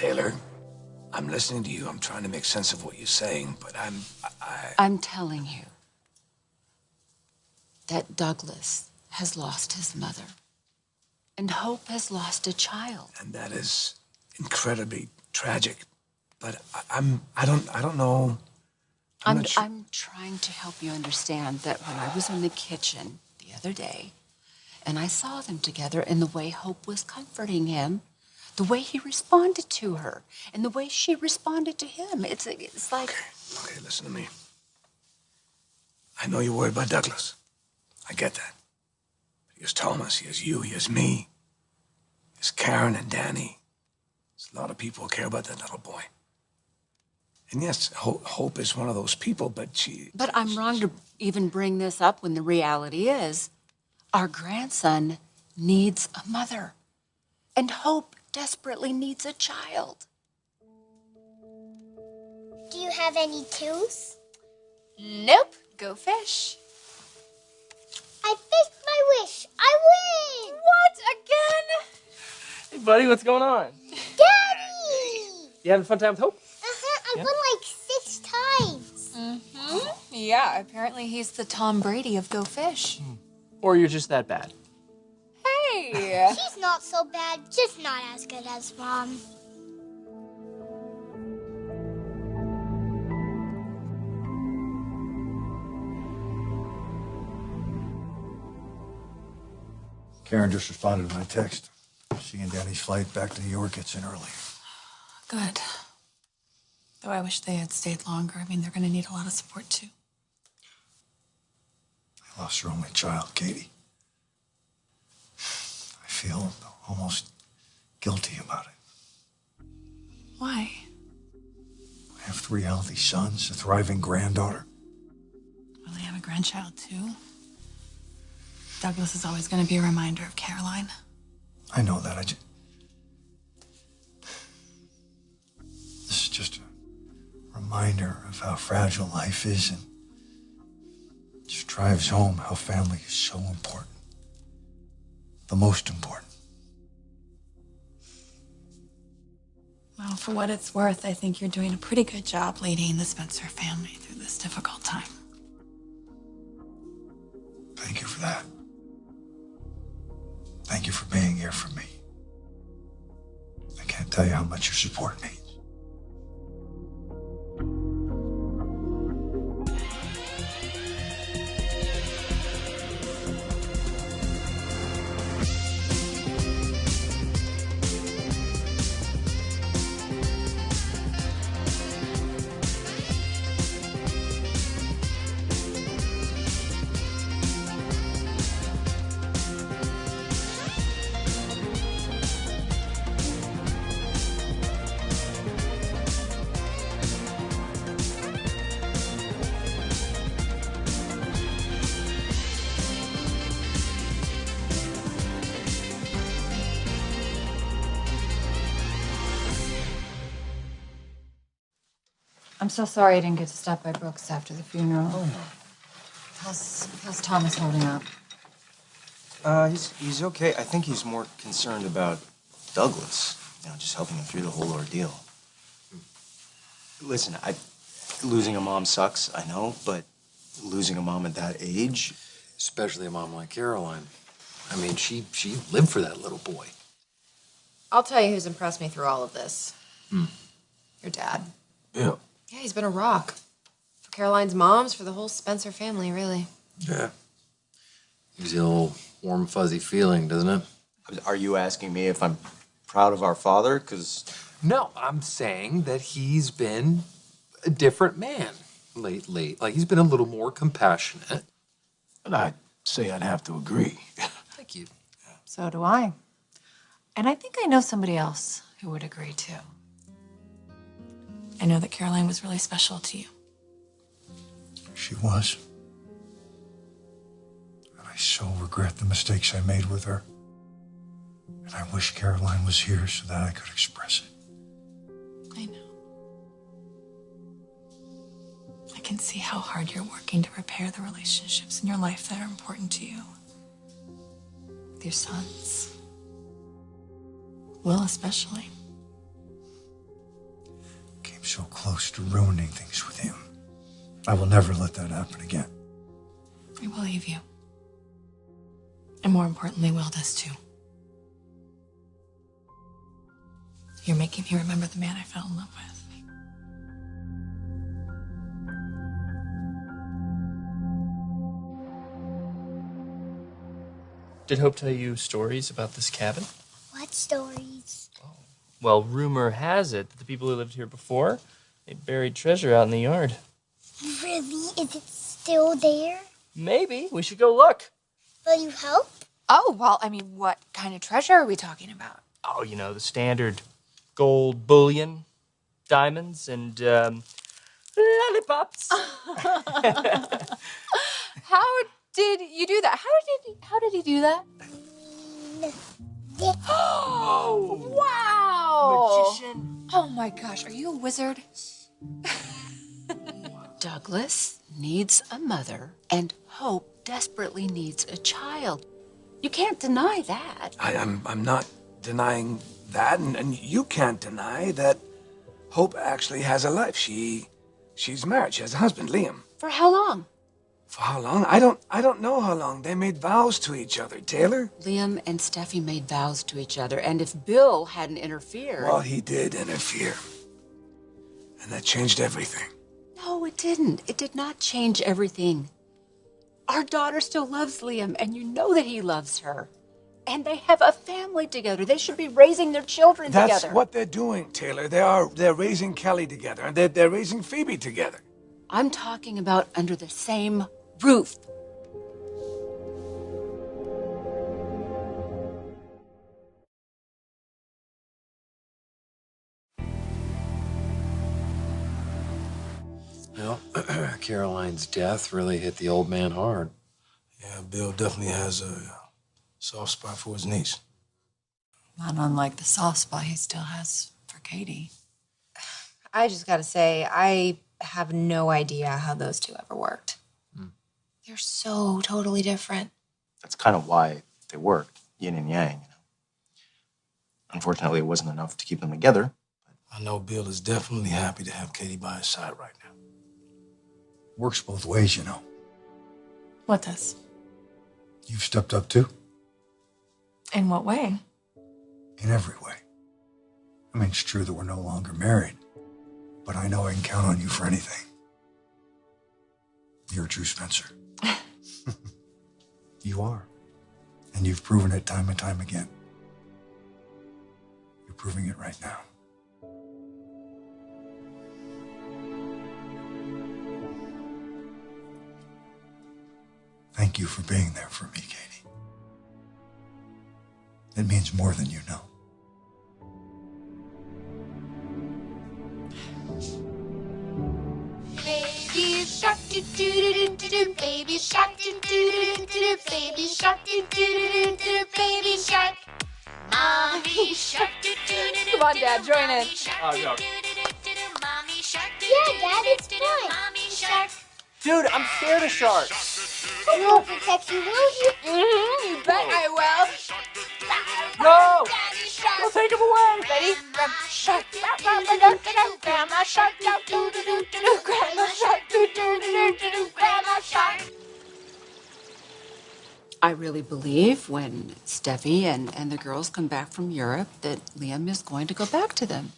Taylor, I'm listening to you. I'm trying to make sense of what you're saying, but I'm telling you that Douglas has lost his mother, and Hope has lost a child. And that is incredibly tragic. But I don't know. I'm trying to help you understand that when I was in the kitchen the other day, and I saw them together, and the way Hope was comforting him, the way he responded to her, and the way she responded to him, it's like... Okay, listen to me. I know you're worried about Douglas. I get that. He has Thomas, he has you, he has me. He has Karen and Danny. There's a lot of people who care about that little boy. And yes, Hope is one of those people, but But I'm wrong to even bring this up when the reality is our grandson needs a mother. And Hope desperately needs a child. Do you have any tools? Nope. Go fish. I fished my wish. I win! What? Again? Hey, buddy, what's going on? Daddy! You having a fun time with Hope? I won like 6 times. Mm-hmm. Yeah, apparently he's the Tom Brady of Go Fish. Or you're just that bad? Hey! She's not so bad, just not as good as Mom. Karen just responded to my text. She and Danny's flight back to New York gets in early. Good. Though I wish they had stayed longer. I mean, they're going to need a lot of support, too. I lost her only child, Katie. I feel almost guilty about it. Why? I have 3 healthy sons, a thriving granddaughter. Well, they have a grandchild, too. Douglas is always going to be a reminder of Caroline. I know that. This is just a reminder of how fragile life is, and just drives home how family is so important. The most important. Well, for what it's worth, I think you're doing a pretty good job leading the Spencer family through this difficult time. Thank you for that. Thank you for being here for me. I can't tell you how much your support means. I'm so sorry I didn't get to stop by Brooke's after the funeral. Oh. How's Thomas holding up? He's okay. I think he's more concerned about Douglas, just helping him through the whole ordeal. Listen, losing a mom sucks, I know, but losing a mom at that age... Especially a mom like Caroline. I mean, she lived for that little boy. I'll tell you who's impressed me through all of this. Your dad. Yeah. Yeah, he's been a rock. For Caroline's moms, for the whole Spencer family, really. Yeah. Gives you a little warm, fuzzy feeling, doesn't it? Are you asking me if I'm proud of our father? Because... No, I'm saying that he's been a different man lately. Like, he's been a little more compassionate. And I'd say I'd have to agree. Thank you. So do I. And I think I know somebody else who would agree, too. I know that Caroline was really special to you. She was. And I so regret the mistakes I made with her. And I wish Caroline was here so that I could express it. I know. I can see how hard you're working to repair the relationships in your life that are important to you. With your sons. Will especially. close to ruining things with him. I will never let that happen again. I believe you. And more importantly, Will does too. You're making me remember the man I fell in love with. Did Hope tell you stories about this cabin? What stories? Well, rumor has it that the people who lived here before, they buried treasure out in the yard. Really? Is it still there? Maybe. We should go look. Will you help? Oh, well, I mean, what kind of treasure are we talking about? Oh, you know, the standard gold bullion, diamonds, and lollipops. How did you do that? How did he do that? Oh, wow! Magician. Oh my gosh, are you a wizard? Douglas needs a mother, and Hope desperately needs a child. You can't deny that. I'm not denying that, and you can't deny that Hope actually has a life. She's married. She has a husband, Liam. For how long? For how long? I don't know how long. They made vows to each other, Taylor. Liam and Steffi made vows to each other, and if Bill hadn't interfered... Well, he did interfere. And that changed everything. No, it didn't. It did not change everything. Our daughter still loves Liam, and you know that he loves her. And they have a family together. They should be raising their children together. That's what they're doing, Taylor. They're raising Kelly together, and they're raising Phoebe together. I'm talking about under the same roof. Well, Caroline's death really hit the old man hard. Yeah, Bill definitely has a soft spot for his niece. Not unlike the soft spot he still has for Katie. I just gotta say, I have no idea how those two ever worked. They're so totally different. That's kind of why they worked, yin and yang, you know. Unfortunately, it wasn't enough to keep them together. I know Bill is definitely happy to have Katie by his side right now. Works both ways, you know. What does? You've stepped up too. In what way? In every way. I mean, it's true that we're no longer married, but I know I can count on you for anything. You're a true Spencer. You are. And you've proven it time and time again. You're proving it right now. Thank you for being there for me, Katie. It means more than you know. Baby shark do do do do do, baby shark do do do do, baby shark do do do do, baby shark. Mommy shark do do do do. Come on, Dad, join in. Oh, yeah. Yeah, Dad, it's fun. Mommy shark. Dude, I'm scared of sharks. We will protect you, will you? You bet I will. No! Daddy shark. Don't take him away! Ready? Grandma shark. Grandma shark. Grandma shark. Grandma shark. I really believe when Steffi and the girls come back from Europe that Liam is going to go back to them.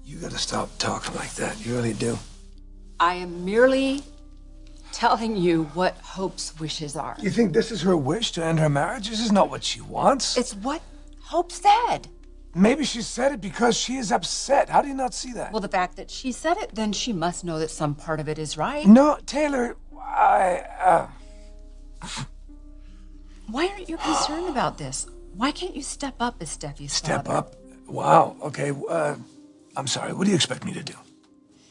You gotta stop talking like that. You really do. I am merely telling you what Hope's wishes are. You think this is her wish to end her marriage? This is not what she wants. It's what Hope said. Maybe she said it because she is upset. How do you not see that? Well, the fact that she said it, then she must know that some part of it is right. No, Taylor, Why aren't you concerned about this? Why can't you step up as Steffi's Step father? up? Wow, okay, I'm sorry, what do you expect me to do?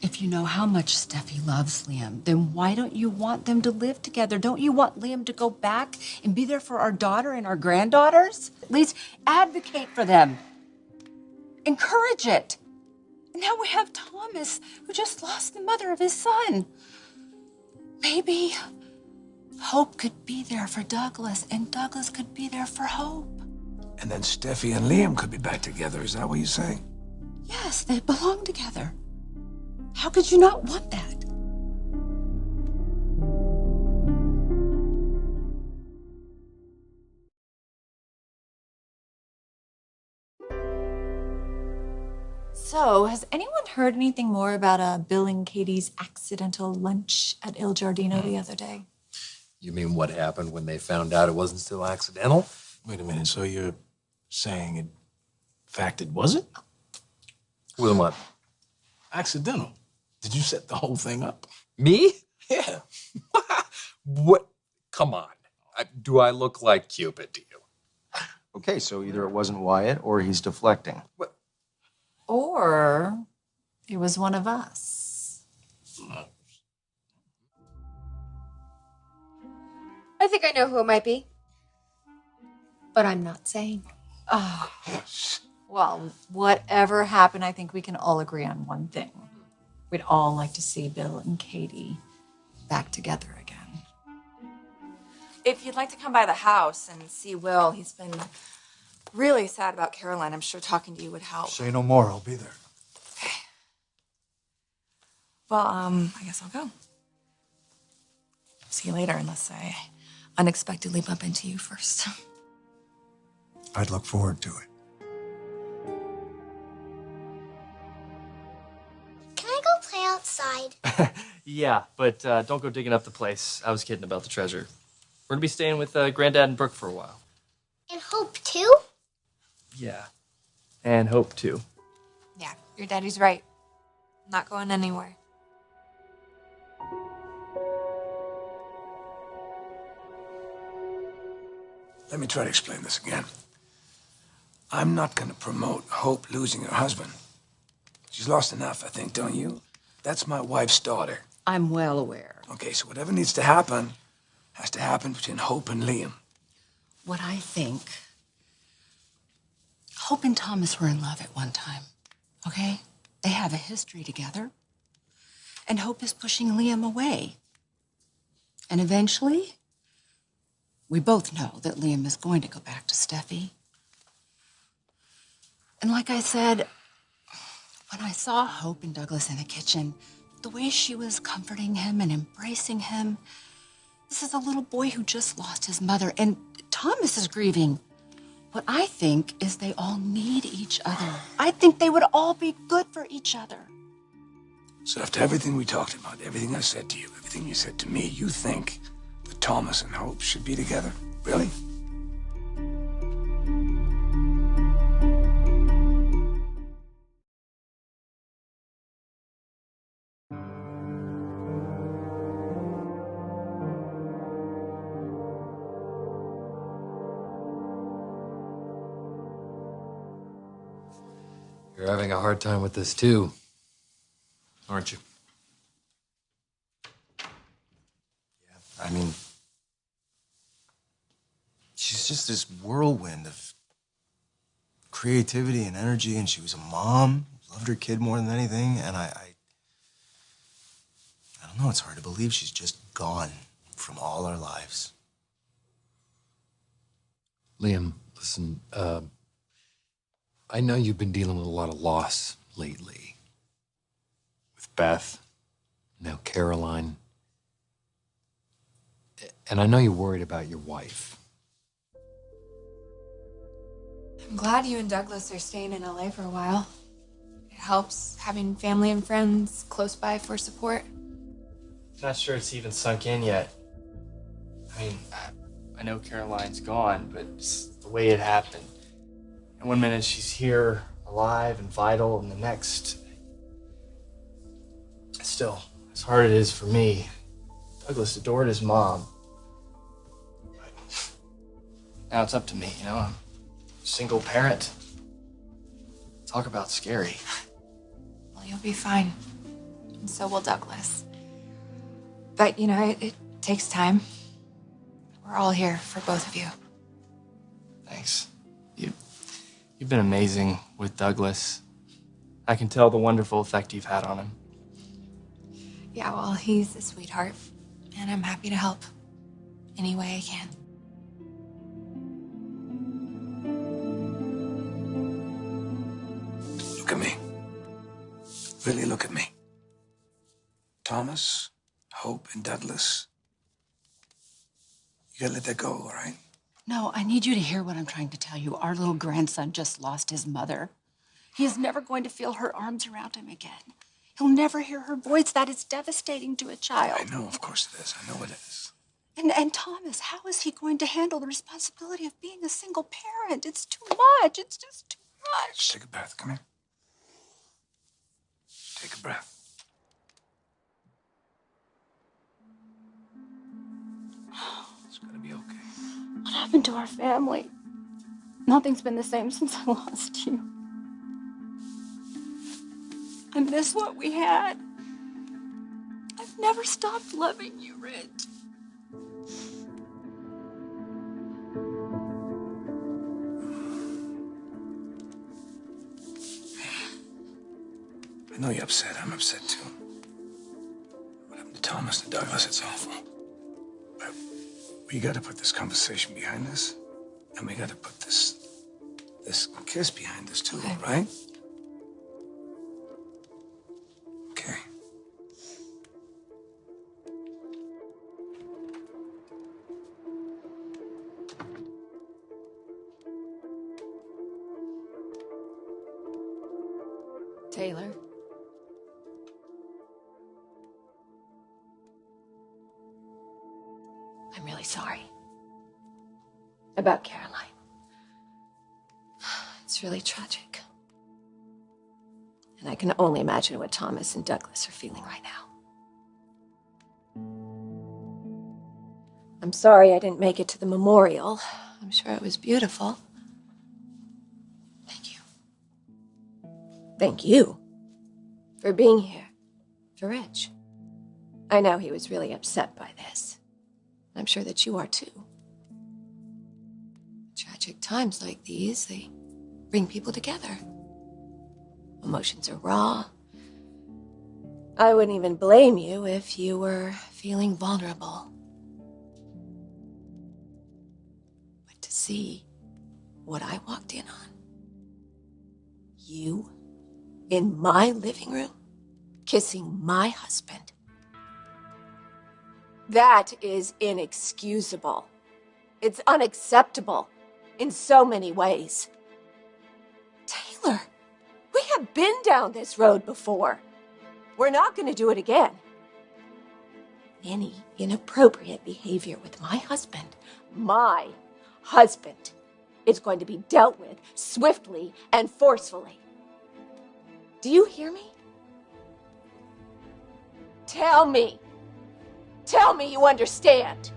If you know how much Steffi loves Liam, then why don't you want them to live together? Don't you want Liam to go back and be there for our daughter and our granddaughters? At least advocate for them. Encourage it. And now we have Thomas, who just lost the mother of his son. Maybe Hope could be there for Douglas, and Douglas could be there for Hope. And then Steffi and Liam could be back together, is that what you're saying? Yes, they belong together. How could you not want that? So, has anyone heard anything more about Bill and Katie's accidental lunch at Il Giardino the other day? You mean what happened when they found out it wasn't still accidental? Wait a minute, so you're saying, in fact, it wasn't? Well, what? Accidental. Did you set the whole thing up? Me? Yeah. What? Come on. Do I look like Cupid to you? Okay, so either it wasn't Wyatt or he's deflecting. What? Or it was one of us. I think I know who it might be. But I'm not saying. Oh. Well, whatever happened, I think we can all agree on one thing. We'd all like to see Bill and Katie back together again. If you'd like to come by the house and see Will, he's been really sad about Caroline. I'm sure talking to you would help. Say no more. I'll be there. Okay. Well, I guess I'll go. See you later, unless I unexpectedly bump into you first. I'd look forward to it. Can I go play outside? Yeah, but don't go digging up the place. I was kidding about the treasure. We're gonna be staying with Granddad and Brooke for a while. And Hope, too? Yeah. And Hope, too. Yeah, your daddy's right. I'm not going anywhere. Let me try to explain this again. I'm not going to promote Hope losing her husband. She's lost enough, I think, don't you? That's my wife's daughter. I'm well aware. Okay, so whatever needs to happen has to happen between Hope and Liam. What I think, Hope and Thomas were in love at one time, okay? They have a history together. And Hope is pushing Liam away. And eventually, we both know that Liam is going to go back to Steffi. And like I said, when I saw Hope and Douglas in the kitchen, the way she was comforting him and embracing him, this is a little boy who just lost his mother, and Thomas is grieving. What I think is they all need each other. I think they would all be good for each other. So after everything we talked about, everything I said to you, everything you said to me, you think that Thomas and Hope should be together? Really? You're having a hard time with this, too, aren't you? I mean, she's just this whirlwind of creativity and energy, and she was a mom, loved her kid more than anything, and I don't know, it's hard to believe she's just gone from all our lives. Liam, listen, I know you've been dealing with a lot of loss lately. With Beth, now Caroline. And I know you're worried about your wife. I'm glad you and Douglas are staying in LA for a while. It helps having family and friends close by for support. Not sure it's even sunk in yet. I mean, I know Caroline's gone, but it's the way it happened. And one minute she's here, alive and vital, and the next... Still, as hard it is for me, Douglas adored his mom. But now it's up to me, you know? I'm a single parent. Talk about scary. Well, you'll be fine. And so will Douglas. But, you know, it takes time. We're all here for both of you. Thanks. You've been amazing with Douglas. I can tell the wonderful effect you've had on him. Yeah, well, he's a sweetheart, and I'm happy to help any way I can. Look at me. Really look at me. Thomas, Hope, and Douglas. You gotta let that go, all right? No, I need you to hear what I'm trying to tell you. Our little grandson just lost his mother. He is never going to feel her arms around him again. He'll never hear her voice. That is devastating to a child. I know, of course it is. I know it is. And Thomas, how is he going to handle the responsibility of being a single parent? It's too much. It's just too much. Just take a breath. Come here. Take a breath. It's gonna be okay. What happened to our family? Nothing's been the same since I lost you. I miss what we had. I've never stopped loving you, Rich. I know you're upset. I'm upset too. What happened to Thomas and Douglas? It's awful. But we gotta put this conversation behind us. And we gotta put this kiss behind us too, all right? Okay. Taylor. I'm really sorry about Caroline. It's really tragic. And I can only imagine what Thomas and Douglas are feeling right now. I'm sorry I didn't make it to the memorial. I'm sure it was beautiful. Thank you. Thank you for being here for Rich. I know he was really upset by this. I'm sure that you are too. Tragic times like these, they bring people together. Emotions are raw. I wouldn't even blame you if you were feeling vulnerable. But to see what I walked in on, you in my living room, kissing my husband, that is inexcusable. It's unacceptable in so many ways. Taylor, we have been down this road before. We're not going to do it again. Any inappropriate behavior with my husband, is going to be dealt with swiftly and forcefully. Do you hear me? Tell me you understand.